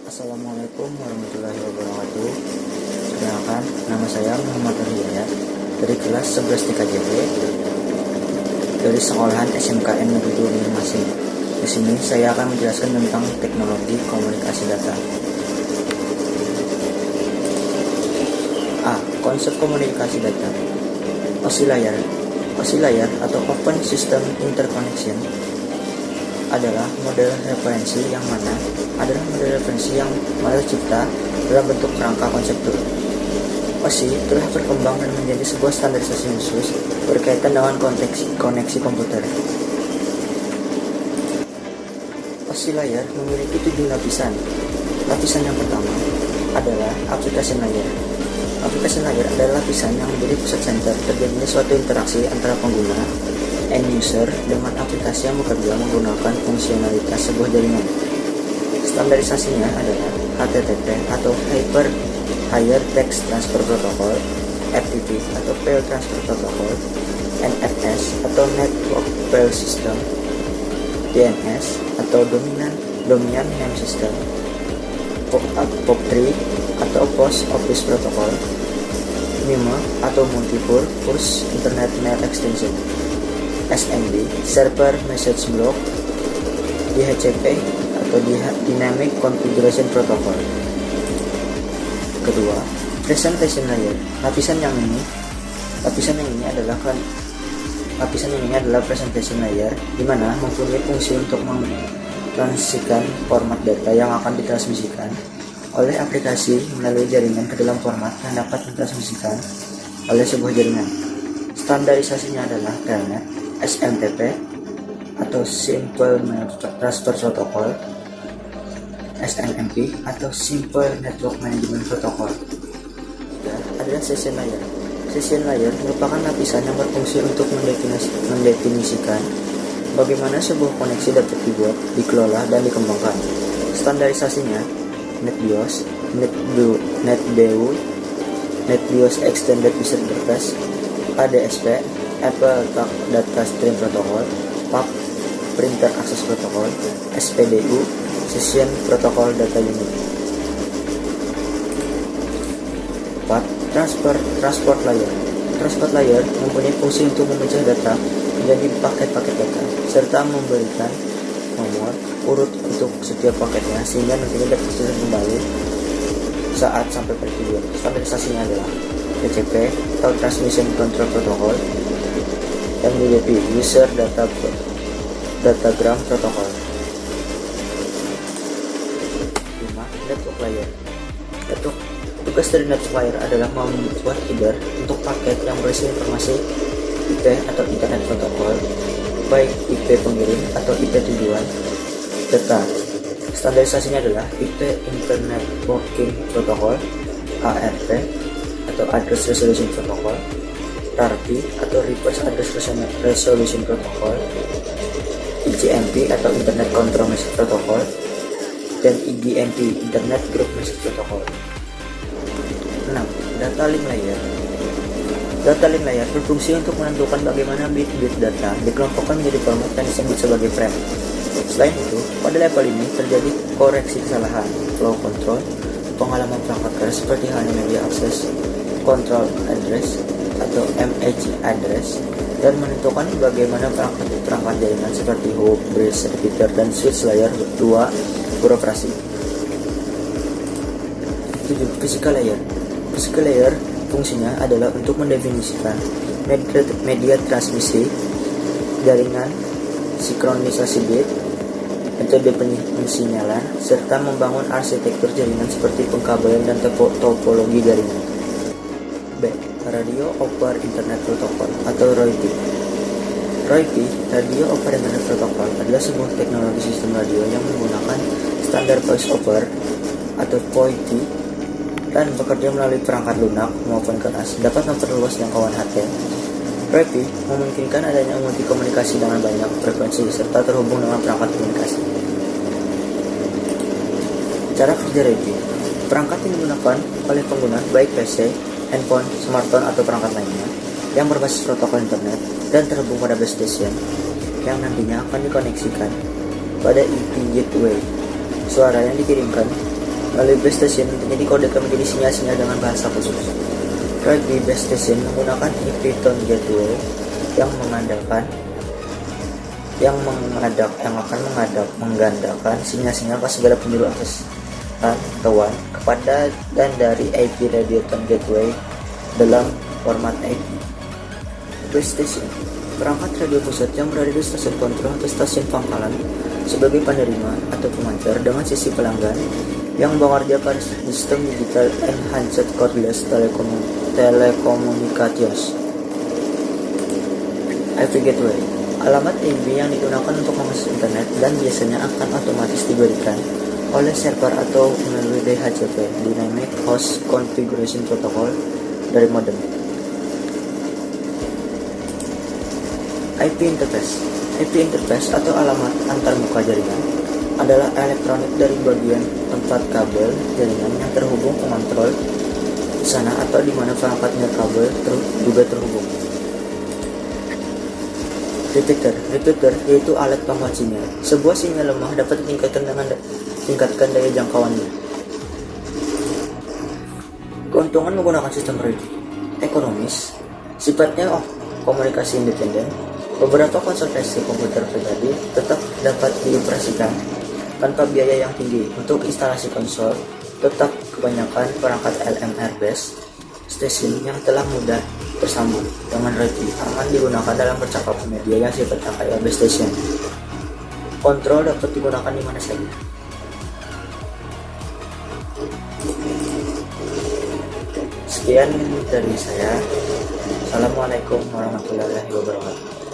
Assalamualaikum warahmatullahi wabarakatuh. Perkenalkan, nama saya Muhammad Hidayat dari kelas 11 TKJB dari sekolahan SMKN Negeri 2 Banjarmasin. Di sini saya akan menjelaskan tentang teknologi komunikasi data. A. Konsep komunikasi data. OSI layar atau Open System Interconnection adalah model referensi yang mana tercipta dalam bentuk kerangka konseptual. OSI telah berkembang dan menjadi sebuah standarisasi khusus berkaitan dengan koneksi komputer. OSI layar memiliki 7 lapisan. Lapisan yang pertama adalah application layer. Application layer adalah lapisan yang menjadi pusat center terjadinya suatu interaksi antara pengguna end user dengan aplikasi yang bekerja menggunakan fungsionalitas sebuah jaringan. Standarisasinya adalah HTTP atau Higher Text Transfer Protocol, FTP atau File Transfer Protocol, NFS atau Network File System, DNS atau Dominant Name System, POP3 atau Post Office Protocol, MIME atau Multi-Purpose Internet Mail Extension, SMB, Server Message Block, DHCP atau Dynamic Configuration Protocol. Kedua, Presentation Layer. Lapisan yang ini adalah presentation layer, di mana mempunyai fungsi untuk mentransmisikan format data yang akan ditransmisikan oleh aplikasi melalui jaringan ke dalam format yang dapat ditransmisikan oleh sebuah jaringan. Standarisasinya adalah Telnet, SMTP atau Simple Transfer Protocol, SNMP atau Simple Network Management Protocol. Dan adalah Session Layer. Session Layer merupakan lapisan yang berfungsi untuk mendefinisikan bagaimana sebuah koneksi dapat dibuat, dikelola, dan dikembangkan. Standarisasinya NetBIOS, NetBIOS Extended User Interface, ADSP, Apple Data Stream Protocol, PAP, Printer Access Protocol, SPDU, Session Protocol Data Unit. 4. Transport Layer. Transport Layer mempunyai fungsi untuk memecah data menjadi paket-paket data serta memberikan nomor urut untuk setiap paketnya sehingga nantinya dapat disusun kembali saat sampai pada tujuan. Standarisasinya adalah TCP atau Transmission Control Protocol, MDDP, User Datagram Protocol. 5. Network Layer. Tugas dari network layer adalah membuat header untuk paket yang berisi informasi IP atau Internet Protocol, baik IP pengirim atau IP tujuan data. Standarisasinya adalah IP Internet Working Protocol, ARP atau Address Resolution Protocol, RARP atau Reverse Address Resolution Protocol, IGMP atau Internet Control Message Protocol, dan IGMP Internet Group Message Protocol. 6. Data Link Layer. Data Link Layer berfungsi untuk menentukan bagaimana bit-bit data dikelompokkan menjadi format yang disebut sebagai frame. Selain itu, pada level ini terjadi koreksi kesalahan, flow control, pengalaman perangkat keras seperti halnya media akses, control address atau MAC address, dan menentukan bagaimana perangkat jaringan seperti hub, bridge, repeater, dan switch layer 2 beroperasi. 7. Physical Layer. Physical Layer fungsinya adalah untuk mendefinisikan media transmisi, jaringan, sinkronisasi bit, metode pensinyalan, serta membangun arsitektur jaringan seperti pengkabelan dan topologi jaringan. B. Radio over Internet Protocol atau RoIP. RoIP, Radio over Internet Protocol, adalah sebuah teknologi sistem radio yang menggunakan standar voice over atau VoIP dan bekerja melalui perangkat lunak maupun keras, dapat memperluas jangkauan HT. RoIP memungkinkan adanya multi komunikasi dengan banyak frekuensi serta terhubung dengan perangkat komunikasi. Cara kerja RoIP. Perangkat yang digunakan oleh pengguna baik PC, handphone, smartphone atau perangkat lainnya yang berbasis protokol internet dan terhubung pada base station yang nantinya akan dikoneksikan pada IP gateway. Suara yang dikirimkan Melalui base station, jadi kodekan menjadi sinyal-sinyal dengan bahasa khusus. Track di base station menggunakan IP tone gateway yang akan menggandakan sinyal-sinyal ke segala penjuru akses kawan kepada dan dari IP radio tone gateway dalam format IP. Base station, perangkat radio pusat yang berada di stasiun kontrol atau stasiun pangkalan sebagai penerima atau pemancar dengan sisi pelanggan yang bekerja pada sistem digital enhanced cordless telecommunications. IP gateway, alamat IP yang digunakan untuk mengakses internet dan biasanya akan otomatis diberikan oleh server atau melalui DHCP Dynamic Host Configuration Protocol dari modem. IP interface atau alamat antarmuka jaringan adalah elektronik dari bagian tempat kabel jaringan yang terhubung ke kontrol di sana atau di mana perangkatnya kabel juga terhubung. Repeater yaitu alat penguat sinyal. Sebuah sinyal lemah dapat tingkatkan daya jangkauannya. Keuntungan menggunakan sistem radio ekonomis, sifatnya komunikasi independen. Beberapa konsultasi komputer pribadi tetap dapat dioperasikan tanpa biaya yang tinggi. Untuk instalasi konsol, tetap kebanyakan perangkat LMR base station yang telah mudah tersambung dengan radio aman digunakan dalam percakapan media yang sifatnya kayak base station. Kontrol dapat digunakan di mana saja. Sekian dari saya. Assalamualaikum warahmatullahi wabarakatuh.